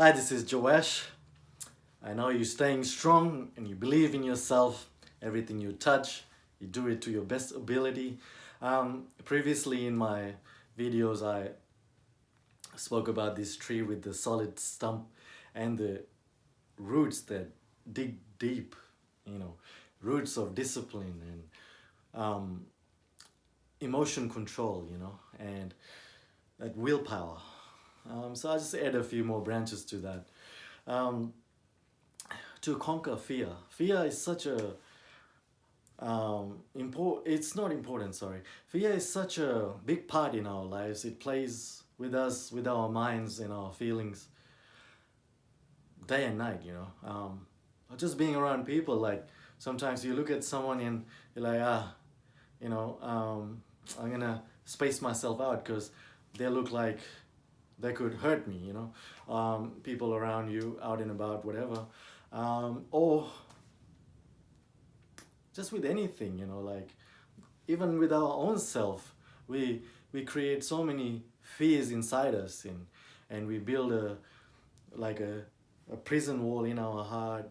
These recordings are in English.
Hi, this is Joash. I know you're staying strong and you believe in yourself. Everything you touch, you do it to your best ability. Previously in my videos, I spoke about this tree with the solid stump and the roots that dig deep, you know, roots of discipline and emotion control, and that willpower. So I just add a few more branches to that. Um, to conquer fear. Fear is such a it's not important, sorry. Fear is such a big part in our lives. It plays with us, with our minds and our feelings day and night, just being around people, like sometimes you look at someone and you're like, I'm gonna space myself out because they look like they could hurt me, people around you out and about, whatever. Or just with anything, like even with our own self, we create so many fears inside us, and we build like a prison wall in our heart,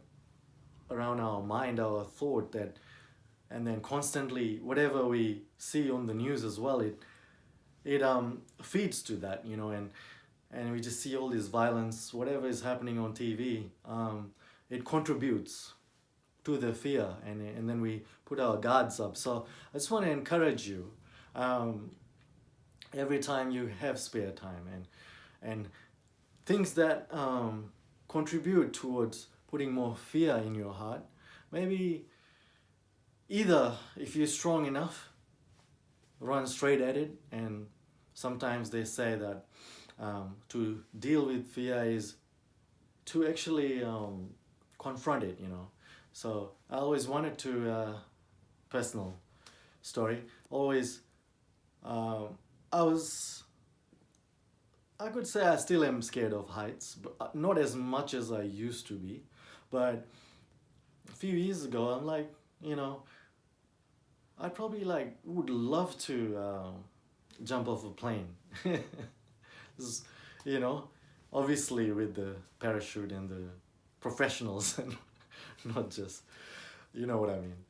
around our mind, our thought, that and then constantly whatever we see on the news as well, it feeds to that, and we just see all this violence, whatever is happening on TV. It contributes to the fear, and then we put our guards up. So I just want to encourage you, um, every time you have spare time, and things that contribute towards putting more fear in your heart, maybe either, if you're strong enough, run straight at it. And sometimes they say that to deal with fear is to actually confront it, So I always wanted to, personal story, always, I was, I could say I still am scared of heights, but not as much as I used to be. But a few years ago, I'm like, I probably like would love to jump off a plane. This, you know, obviously with the parachute and the professionals, and not just, you know what I mean.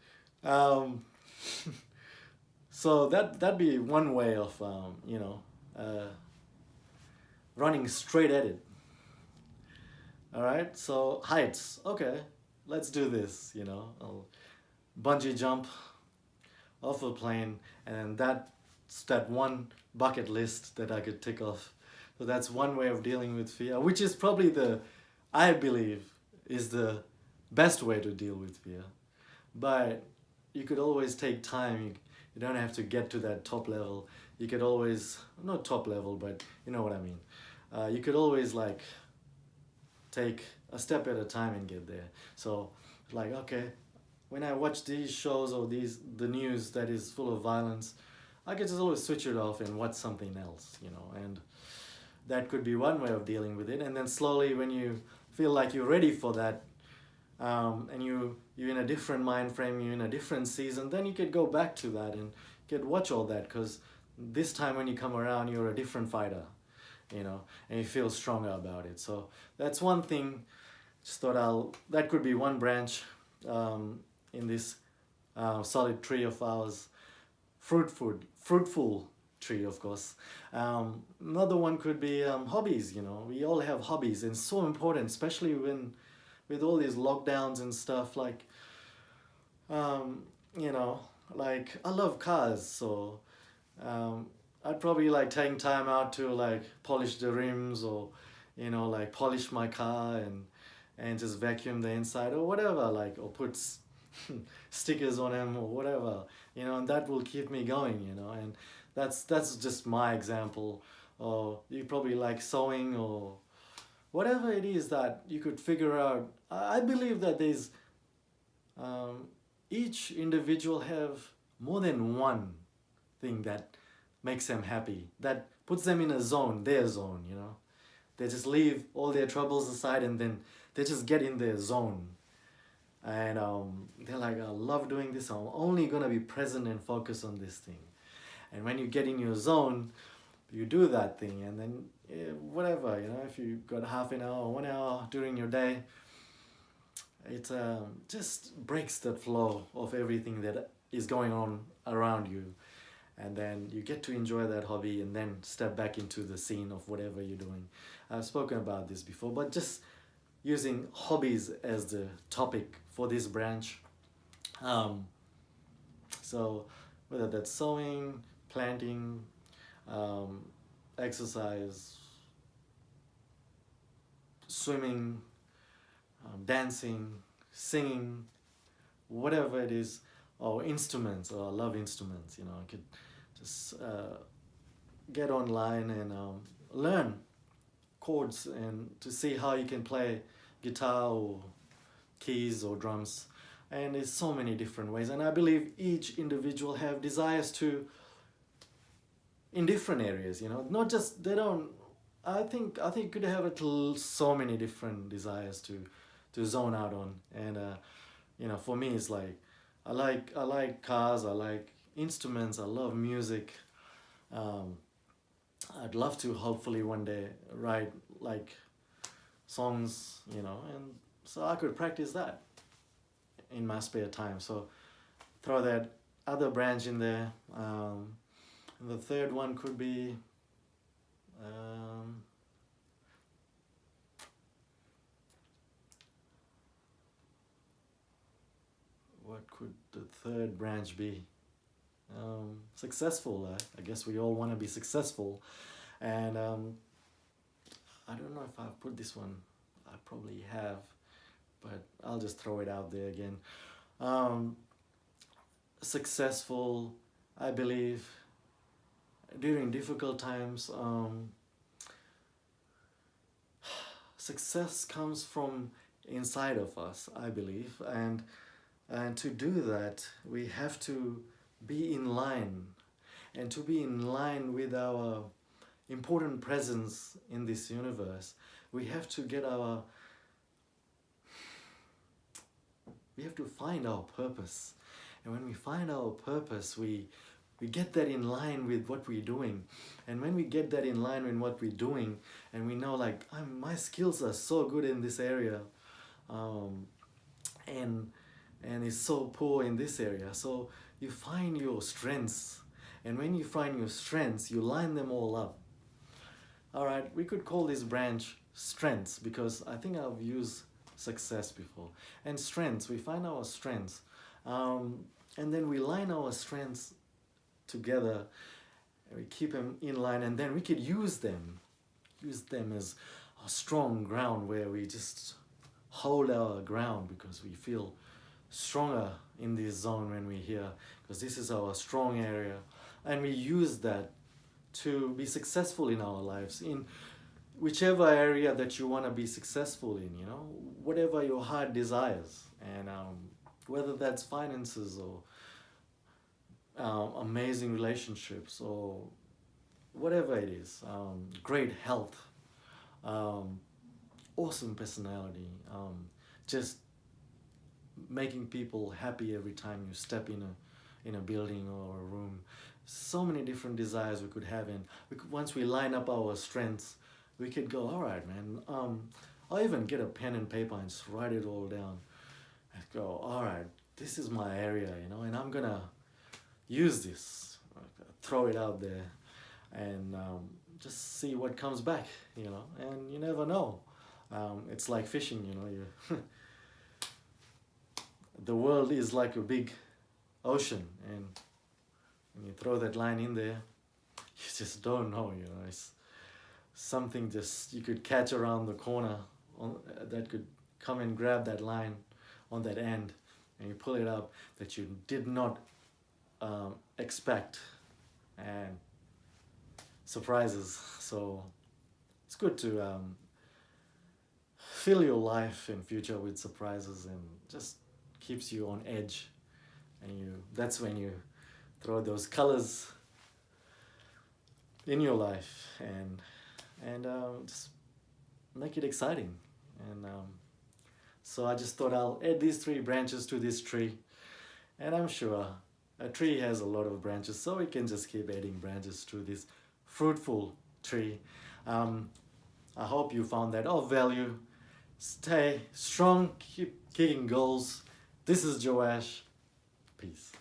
Um, so that'd be one way of running straight at it. All right. So heights. Okay, let's do this. I'll bungee jump off a plane, and that's that one bucket list that I could tick off. So that's one way of dealing with fear, which is probably I believe, is the best way to deal with fear. But you could always take time. You don't have to get to that top level. You could always, not top level, but you know what I mean. You could always like take a step at a time and get there. So, like, okay, when I watch these shows or the news that is full of violence, I could just always switch it off and watch something else, and that could be one way of dealing with it. And then slowly, when you feel like you're ready for that, and you're in a different mind frame, you're in a different season, then you could go back to that and you could watch all that, because this time when you come around, you're a different fighter, and you feel stronger about it. So that's one thing. Just thought that could be one branch, in this solid tree of ours, fruitful tree, of course. Another one could be hobbies. We all have hobbies, and it's so important, especially when with all these lockdowns and stuff. Like, um, you know, like I love cars, so I'd probably like taking time out to like polish the rims, or like polish my car, and just vacuum the inside or whatever, like, or put stickers on them or whatever, and that will keep me going, and that's just my example. Or you probably like sewing, or whatever it is that you could figure out. I believe that there's um, each individual have more than one thing that makes them happy, that puts them in a zone, their zone. They just leave all their troubles aside, and then they just get in their zone. And they're like, I love doing this, I'm only gonna be present and focus on this thing. And when you get in your zone, you do that thing, and then whatever, you know, if you got half an hour or 1 hour during your day, it just breaks the flow of everything that is going on around you, and then you get to enjoy that hobby and then step back into the scene of whatever you're doing. I've spoken about this before, but just using hobbies as the topic for this branch. So whether that's sewing, planting, um, exercise, swimming, dancing, singing, whatever it is, or instruments, or I love instruments, you know, I could just get online and learn chords and to see how you can play guitar or keys or drums. And there's so many different ways, and I believe each individual have desires to in different areas, you know, not just they don't. I think you could have so many different desires to zone out on. And you know, for me it's like I like cars, I like instruments, I love music. I'd love to hopefully one day write like songs, you know, and so I could practice that in my spare time. So throw that other branch in there. And the third one could be what could the third branch be? Successful. I guess we all want to be successful, and I don't know if I've put this one. I probably have, but I'll just throw it out there again. Successful, I believe, during difficult times. Success comes from inside of us, I believe, and to do that, we have to be in line, and to be in line with our important presence in this universe, we have to we have to find our purpose. And when we find our purpose, we get that in line with what we're doing. And when we get that in line with what we're doing, and we know like my skills are so good in this area, and is so poor in this area, so you find your strengths. And when you find your strengths, you line them all up. All right, we could call this branch strengths, because I think I've used success before. And strengths, we find our strengths, and then we line our strengths together, and we keep them in line, and then we could use them as a strong ground where we just hold our ground, because we feel stronger in this zone when we're here, because this is our strong area, and we use that to be successful in our lives, in whichever area that you want to be successful in, you know, whatever your heart desires. And whether that's finances or amazing relationships or whatever it is, great health, awesome personality, just making people happy every time you step in a building or a room. So many different desires we could have, and once we line up our strengths, we could go, all right, man, I'll even get a pen and paper and just write it all down and go, all right, this is my area, you know, and I'm gonna use this, throw it out there, and just see what comes back, you know. And you never know. It's like fishing, you know. You the world is like a big ocean, and when you throw that line in there, you just don't know, you know. It's something just you could catch around the corner that could come and grab that line on that end, and you pull it up that you did not expect, and surprises. So it's good to fill your life in future with surprises, and just keeps you on edge. And that's when you throw those colors in your life, and just make it exciting. And so I just thought I'll add these 3 branches to this tree, and I'm sure a tree has a lot of branches, so we can just keep adding branches to this fruitful tree. I hope you found that of value. Stay strong, keep kicking goals. This is Joash. Peace.